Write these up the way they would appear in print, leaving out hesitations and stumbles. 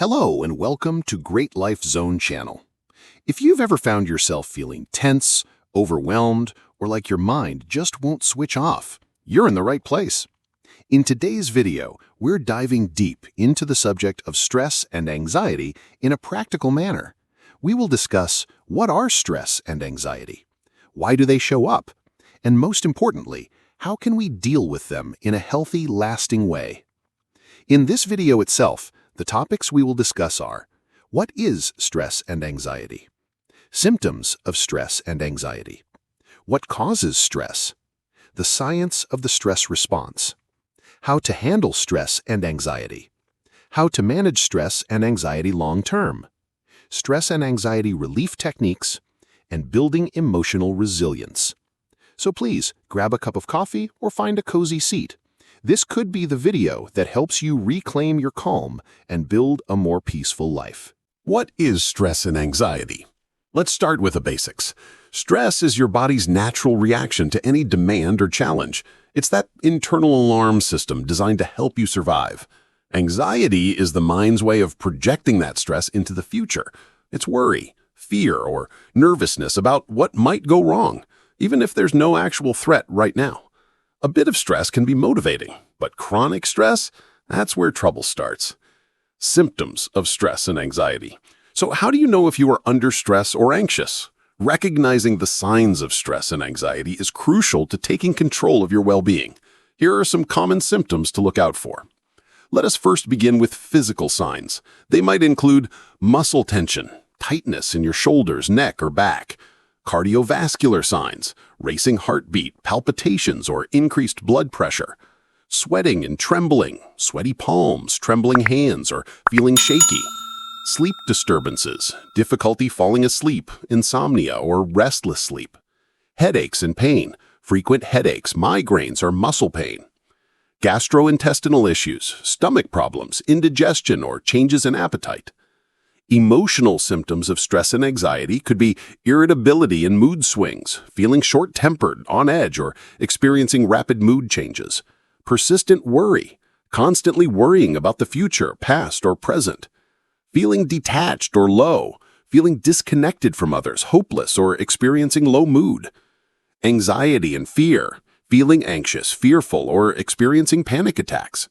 Hello and welcome to Great Life Zone channel. If you've ever found yourself feeling tense, overwhelmed, or like your mind just won't switch off, you're in the right place. In today's video, we're diving deep into the subject of stress and anxiety in a practical manner. We will discuss what are stress and anxiety, why do they show up, and most importantly, how can we deal with them in a healthy, lasting way. In this video itself, the topics we will discuss are: what is stress and anxiety? Symptoms of stress and anxiety. What causes stress? The science of the stress response. How to handle stress and anxiety. How to manage stress and anxiety long-term. Stress and anxiety relief techniques, and building emotional resilience. So please, grab a cup of coffee or find a cozy seat. This could be the video that helps you reclaim your calm and build a more peaceful life. What is stress and anxiety? Let's start with the basics. Stress is your body's natural reaction to any demand or challenge. It's that internal alarm system designed to help you survive. Anxiety is the mind's way of projecting that stress into the future. It's worry, fear, or nervousness about what might go wrong, even if there's no actual threat right now. A bit of stress can be motivating, but chronic stress, that's where trouble starts. Symptoms of stress and anxiety. So how do you know if you are under stress or anxious? Recognizing the signs of stress and anxiety is crucial to taking control of your well-being. Here are some common symptoms to look out for. Let us first begin with physical signs. They might include muscle tension, tightness in your shoulders, neck, or back, cardiovascular signs, racing heartbeat, palpitations, or increased blood pressure, sweating and trembling, sweaty palms, trembling hands, or feeling shaky, sleep disturbances, difficulty falling asleep, insomnia, or restless sleep, headaches and pain, frequent headaches, migraines, or muscle pain, gastrointestinal issues, stomach problems, indigestion, or changes in appetite. Emotional symptoms of stress and anxiety could be irritability and mood swings, feeling short-tempered, on edge, or experiencing rapid mood changes, persistent worry, constantly worrying about the future, past, or present, feeling detached or low, feeling disconnected from others, hopeless, or experiencing low mood, anxiety and fear, feeling anxious, fearful, or experiencing panic attacks,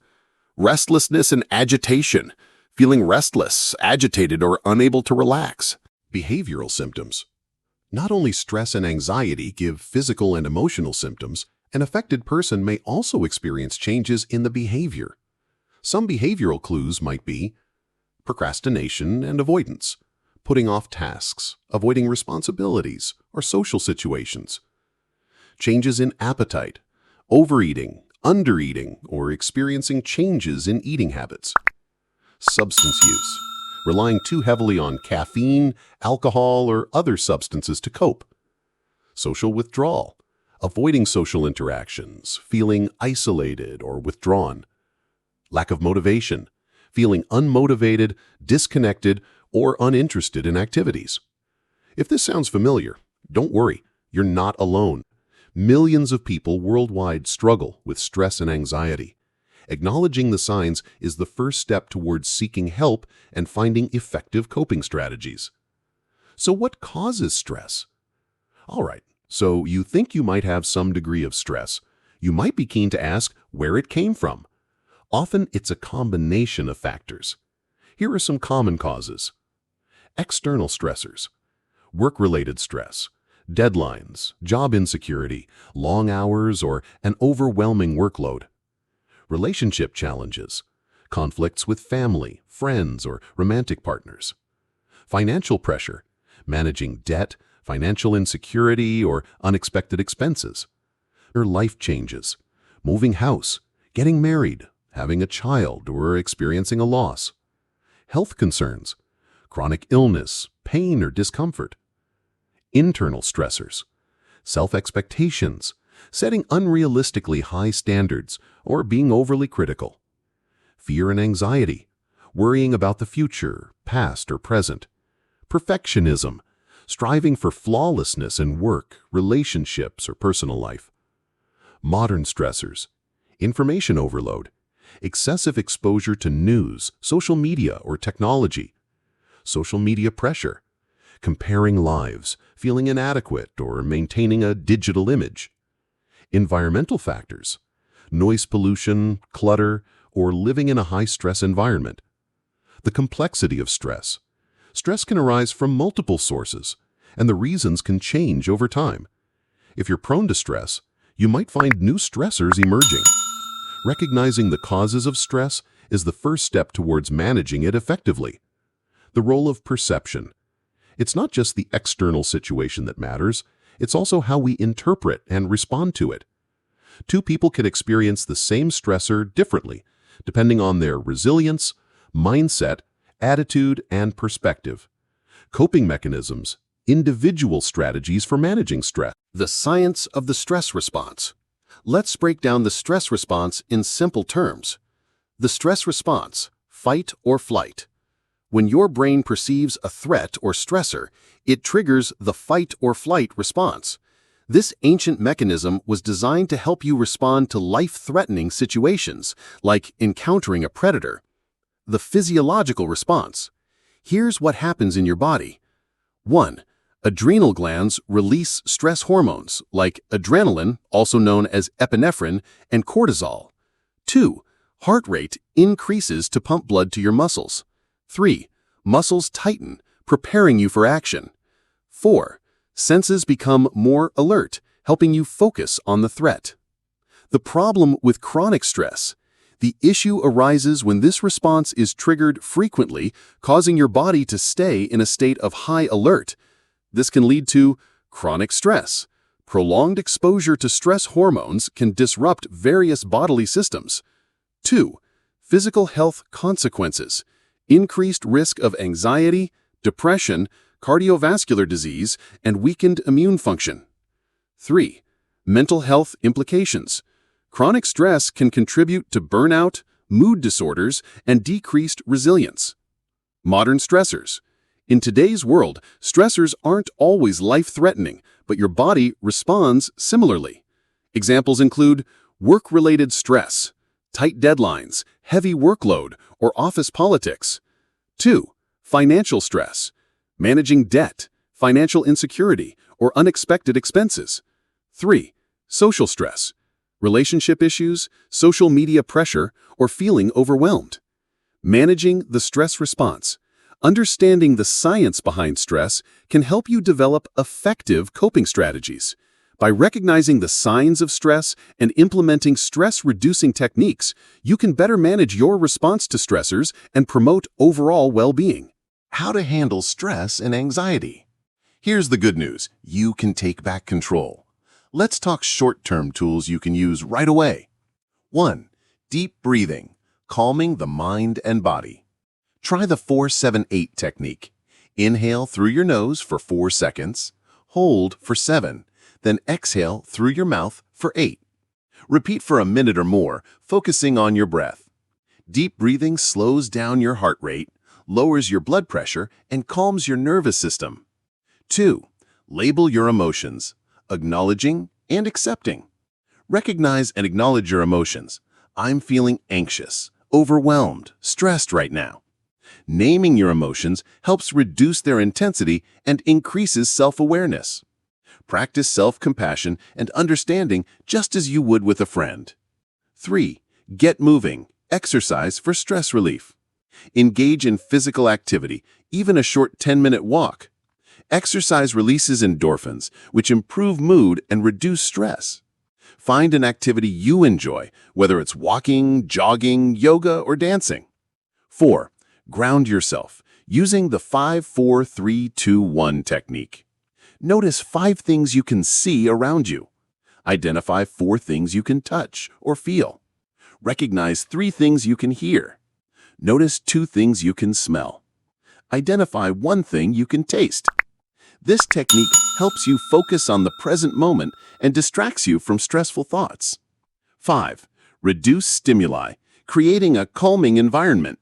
restlessness and agitation, feeling restless, agitated, or unable to relax. Behavioral symptoms. Not only stress and anxiety give physical and emotional symptoms, an affected person may also experience changes in the behavior. Some behavioral clues might be procrastination and avoidance, putting off tasks, avoiding responsibilities or social situations, changes in appetite, overeating, undereating, or experiencing changes in eating habits. Substance use, relying too heavily on caffeine, alcohol, or other substances to cope. Social withdrawal, avoiding social interactions, feeling isolated or withdrawn. Lack of motivation, feeling unmotivated, disconnected, or uninterested in activities. If this sounds familiar, don't worry, you're not alone. Millions of people worldwide struggle with stress and anxiety. Acknowledging the signs is the first step towards seeking help and finding effective coping strategies. So what causes stress? All right, so you think you might have some degree of stress. You might be keen to ask where it came from. Often it's a combination of factors. Here are some common causes. External stressors, work-related stress, deadlines, job insecurity, long hours, or an overwhelming workload. Relationship challenges, conflicts with family, friends, or romantic partners. Financial pressure, managing debt, financial insecurity, or unexpected expenses. Or life changes, moving house, getting married, having a child, or experiencing a loss. Health concerns, chronic illness, pain, or discomfort. Internal stressors, self-expectations, setting unrealistically high standards, or being overly critical. Fear and anxiety, worrying about the future, past or present. Perfectionism, striving for flawlessness in work, relationships, or personal life. Modern stressors, information overload, excessive exposure to news, social media, or technology, social media pressure, comparing lives, feeling inadequate, or maintaining a digital image, environmental factors, noise pollution, clutter, or living in a high-stress environment. The complexity of stress. Stress can arise from multiple sources, and the reasons can change over time. If you're prone to stress, you might find new stressors emerging. Recognizing the causes of stress is the first step towards managing it effectively. The role of perception. It's not just the external situation that matters, it's also how we interpret and respond to it. Two people can experience the same stressor differently, depending on their resilience, mindset, attitude, and perspective. Coping mechanisms, individual strategies for managing stress. The science of the stress response. Let's break down the stress response in simple terms. The stress response, fight or flight. When your brain perceives a threat or stressor, it triggers the fight or flight response. This ancient mechanism was designed to help you respond to life-threatening situations, like encountering a predator. The physiological response. Here's what happens in your body. 1. Adrenal glands release stress hormones like adrenaline, also known as epinephrine, and cortisol. 2. Heart rate increases to pump blood to your muscles. 3. Muscles tighten, preparing you for action. 4. Senses become more alert, helping you focus on the threat. The problem with chronic stress. The issue arises when this response is triggered frequently, causing your body to stay in a state of high alert. This can lead to chronic stress. Prolonged exposure to stress hormones can disrupt various bodily systems. 2. Physical health consequences. Increased risk of anxiety, depression, cardiovascular disease, and weakened immune function. 3. Mental health implications. Chronic stress can contribute to burnout, mood disorders, and decreased resilience. Modern stressors. In today's world, stressors aren't always life-threatening, but your body responds similarly. Examples include work-related stress, tight deadlines, heavy workload, or office politics. 2. Financial stress. Managing debt, financial insecurity, or unexpected expenses. 3. Social stress. Relationship issues, social media pressure, or feeling overwhelmed. Managing the stress response. Understanding the science behind stress can help you develop effective coping strategies. By recognizing the signs of stress and implementing stress-reducing techniques, you can better manage your response to stressors and promote overall well-being. How to handle stress and anxiety. Here's the good news. You can take back control. Let's talk short-term tools you can use right away. 1. Deep breathing, calming the mind and body. Try the 4-7-8 technique. Inhale through your nose for 4 seconds, hold for 7, then exhale through your mouth for 8. Repeat for a minute or more, focusing on your breath. Deep breathing slows down your heart rate, lowers your blood pressure, and calms your nervous system. 2. Label your emotions, acknowledging and accepting. Recognize and acknowledge your emotions. I'm feeling anxious, overwhelmed, stressed right now. Naming your emotions helps reduce their intensity and increases self-awareness. Practice self-compassion and understanding just as you would with a friend. 3. Get moving, exercise for stress relief. Engage in physical activity, even a short 10-minute walk. Exercise releases endorphins, which improve mood and reduce stress. Find an activity you enjoy, whether it's walking, jogging, yoga, or dancing. 4. Ground yourself, using the 5-4-3-2-1 technique. Notice 5 things you can see around you. Identify 4 things you can touch or feel. Recognize 3 things you can hear. Notice 2 things you can smell. Identify 1 thing you can taste. This technique helps you focus on the present moment and distracts you from stressful thoughts. 5. Reduce stimuli, creating a calming environment.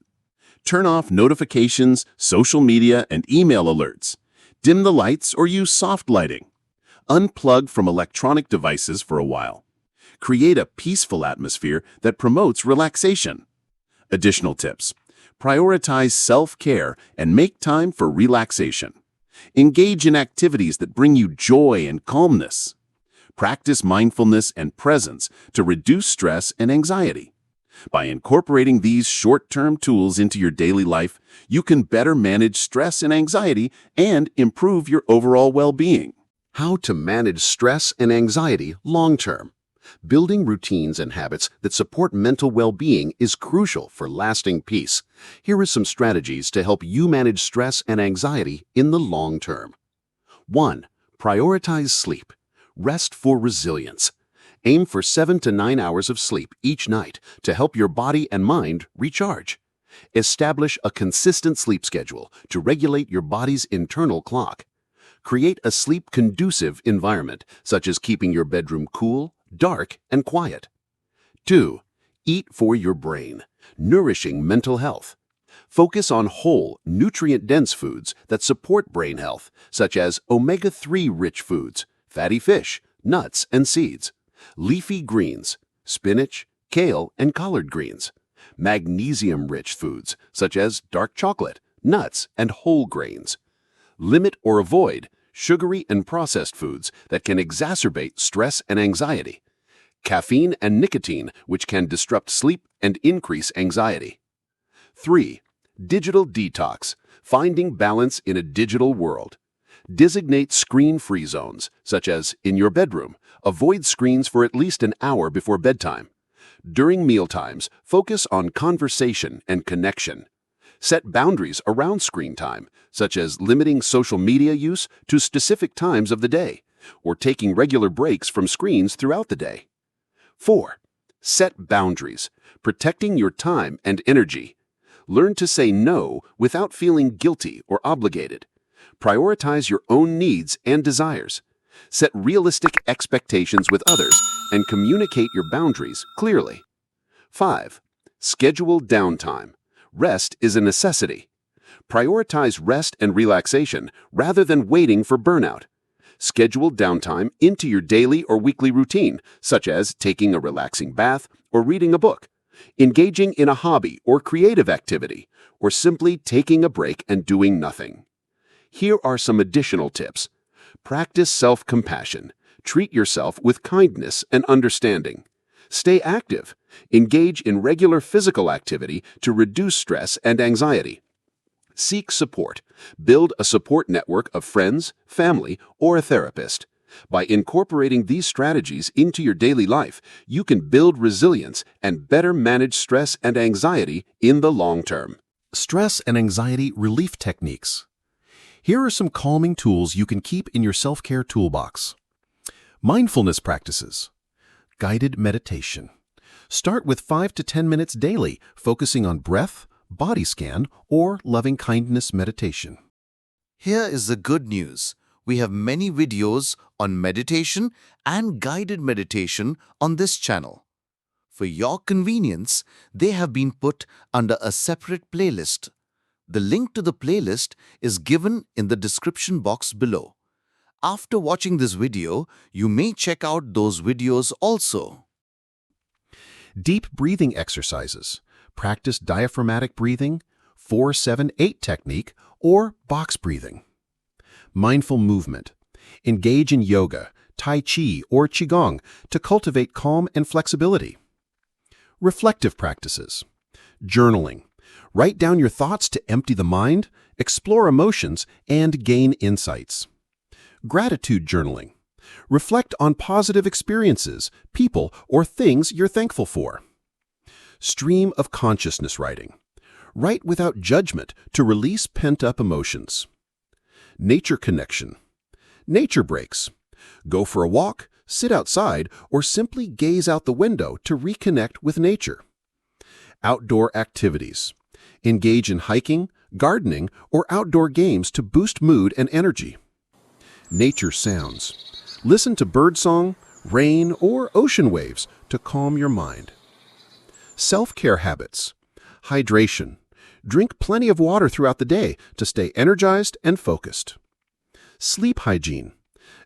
Turn off notifications, social media, and email alerts. Dim the lights or use soft lighting. Unplug from electronic devices for a while. Create a peaceful atmosphere that promotes relaxation. Additional tips. Prioritize self-care and make time for relaxation. Engage in activities that bring you joy and calmness. Practice mindfulness and presence to reduce stress and anxiety. By incorporating these short-term tools into your daily life, you can better manage stress and anxiety and improve your overall well-being. How to manage stress and anxiety long-term. Building routines and habits that support mental well-being is crucial for lasting peace. Here are some strategies to help you manage stress and anxiety in the long term. 1. Prioritize sleep. Rest for resilience. Aim for 7 to 9 hours of sleep each night to help your body and mind recharge. Establish a consistent sleep schedule to regulate your body's internal clock. Create a sleep-conducive environment, such as keeping your bedroom cool, dark, and quiet. 2. Eat for your brain. Nourishing mental health. Focus on whole, nutrient-dense foods that support brain health, such as omega-3 rich foods, fatty fish, nuts and seeds, leafy greens, spinach, kale, and collard greens, magnesium-rich foods, such as dark chocolate, nuts, and whole grains. Limit or avoid sugary and processed foods that can exacerbate stress and anxiety. Caffeine and nicotine, which can disrupt sleep and increase anxiety. 3. Digital detox. Finding balance in a digital world. Designate screen-free zones, such as in your bedroom. Avoid screens for at least an hour before bedtime. During mealtimes, focus on conversation and connection. Set boundaries around screen time, such as limiting social media use to specific times of the day, or taking regular breaks from screens throughout the day. 4. Set boundaries, protecting your time and energy. Learn to say no without feeling guilty or obligated. Prioritize your own needs and desires. Set realistic expectations with others and communicate your boundaries clearly. 5. Schedule downtime. Rest is a necessity. Prioritize rest and relaxation rather than waiting for burnout. Schedule downtime into your daily or weekly routine, such as taking a relaxing bath or reading a book, engaging in a hobby or creative activity, or simply taking a break and doing nothing. Here are some additional tips. Practice self-compassion. Treat yourself with kindness and understanding. Stay active. Engage in regular physical activity to reduce stress and anxiety. Seek support. Build a support network of friends, family, or a therapist. By incorporating these strategies into your daily life, you can build resilience and better manage stress and anxiety in the long term. Stress and anxiety relief techniques. Here are some calming tools you can keep in your self-care toolbox. Mindfulness practices. Guided meditation. Start with 5 to 10 minutes daily, focusing on breath, body scan, or loving-kindness meditation. Here is the good news. We have many videos on meditation and guided meditation on this channel. For your convenience, they have been put under a separate playlist. The link to the playlist is given in the description box below. After watching this video, you may check out those videos also. Deep breathing exercises. Practice diaphragmatic breathing, 4-7-8 technique, or box breathing. Mindful movement. Engage in yoga, tai chi, or qigong to cultivate calm and flexibility. Reflective practices. Journaling. Write down your thoughts to empty the mind, explore emotions, and gain insights. Gratitude journaling. Reflect on positive experiences, people, or things you're thankful for. Stream of consciousness writing. Write without judgment to release pent-up emotions. Nature connection. Nature breaks. Go for a walk, sit outside, or simply gaze out the window to reconnect with nature. Outdoor activities. Engage in hiking, gardening, or outdoor games to boost mood and energy. Nature sounds. Listen to birdsong, rain, or ocean waves to calm your mind. Self-care habits. Hydration. Drink plenty of water throughout the day to stay energized and focused. Sleep hygiene.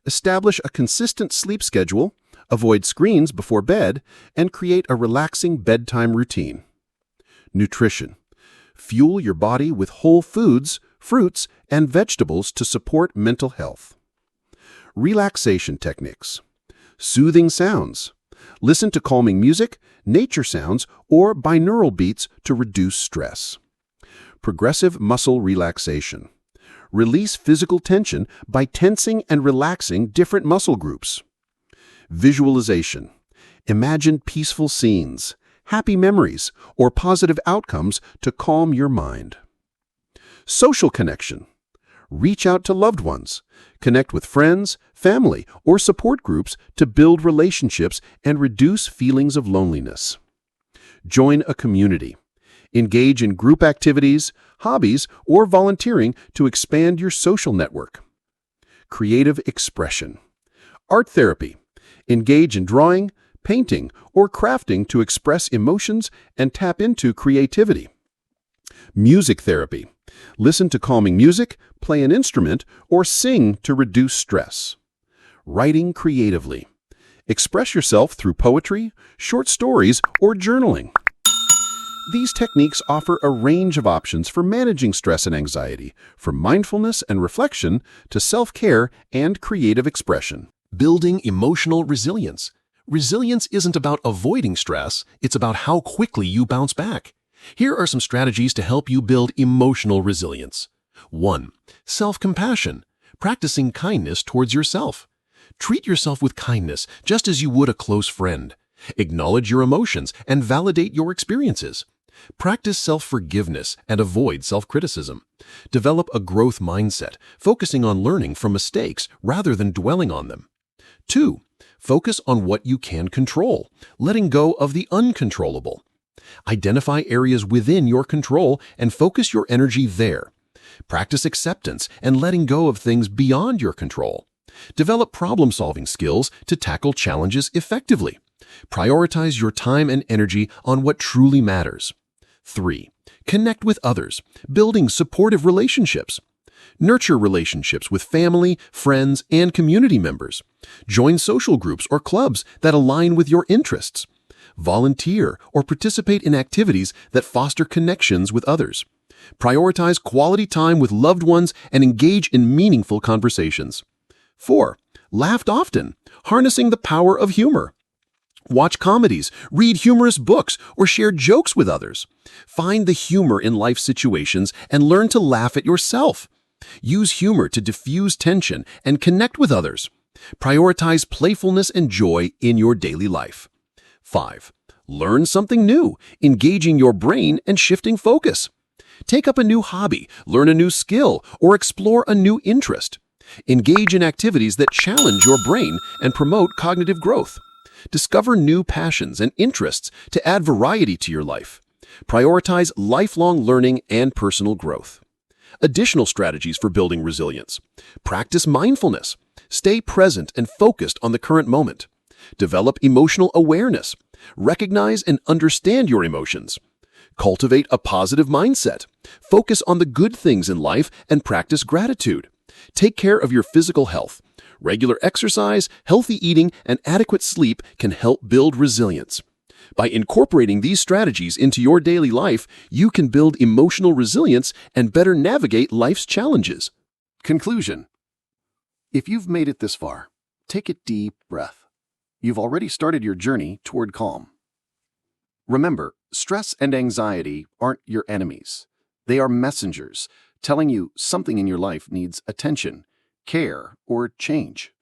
Establish a consistent sleep schedule, Avoid screens before bed and create a relaxing bedtime routine. Nutrition. Fuel your body with whole foods, fruits, and vegetables to support mental health. Relaxation techniques. Soothing sounds. Listen to calming music, nature sounds, or binaural beats to reduce stress. Progressive muscle relaxation. Release physical tension by tensing and relaxing different muscle groups. Visualization. Imagine peaceful scenes, happy memories, or positive outcomes to calm your mind. Social connection. Reach out to loved ones. Connect with friends, family, or support groups to build relationships and reduce feelings of loneliness. Join a community. Engage in group activities, hobbies, or volunteering to expand your social network. Creative expression. Art therapy. Engage in drawing, painting, or crafting to express emotions and tap into creativity. Music therapy. Listen to calming music, play an instrument, or sing to reduce stress. Writing creatively. Express yourself through poetry, short stories, or journaling. These techniques offer a range of options for managing stress and anxiety, from mindfulness and reflection to self-care and creative expression. Building emotional resilience. Resilience isn't about avoiding stress, it's about how quickly you bounce back. Here are some strategies to help you build emotional resilience. 1. Self-compassion. Practicing kindness towards yourself. Treat yourself with kindness, just as you would a close friend. Acknowledge your emotions and validate your experiences. Practice self-forgiveness and avoid self-criticism. Develop a growth mindset, focusing on learning from mistakes rather than dwelling on them. 2. Focus on what you can control, letting go of the uncontrollable. Identify areas within your control and focus your energy there. Practice acceptance and letting go of things beyond your control. Develop problem-solving skills to tackle challenges effectively. Prioritize your time and energy on what truly matters. 3. Connect with others, building supportive relationships. Nurture relationships with family, friends, and community members. Join social groups or clubs that align with your interests. Volunteer or participate in activities that foster connections with others. Prioritize quality time with loved ones and engage in meaningful conversations. 4. Laugh often, harnessing the power of humor. Watch comedies, read humorous books, or share jokes with others. Find the humor in life situations and learn to laugh at yourself. Use humor to diffuse tension and connect with others. Prioritize playfulness and joy in your daily life. 5. Learn something new, engaging your brain and shifting focus. Take up a new hobby, learn a new skill, or explore a new interest. Engage in activities that challenge your brain and promote cognitive growth. Discover new passions and interests to add variety to your life. Prioritize lifelong learning and personal growth. Additional strategies for building resilience. Practice mindfulness. Stay present and focused on the current moment. Develop emotional awareness. Recognize and understand your emotions. Cultivate a positive mindset. Focus on the good things in life and practice gratitude. Take care of your physical health. Regular exercise, healthy eating, and adequate sleep can help build resilience. By incorporating these strategies into your daily life, you can build emotional resilience and better navigate life's challenges. Conclusion. If you've made it this far, take a deep breath. You've already started your journey toward calm. Remember, stress and anxiety aren't your enemies. They are messengers, telling you something in your life needs attention, care, or change.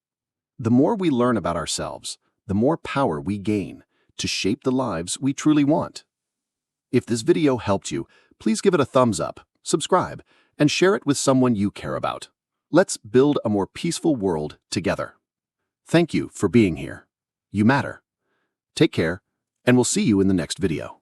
The more we learn about ourselves, the more power we gain to shape the lives we truly want. If this video helped you, please give it a thumbs up, subscribe, and share it with someone you care about. Let's build a more peaceful world together. Thank you for being here. You matter. Take care, and we'll see you in the next video.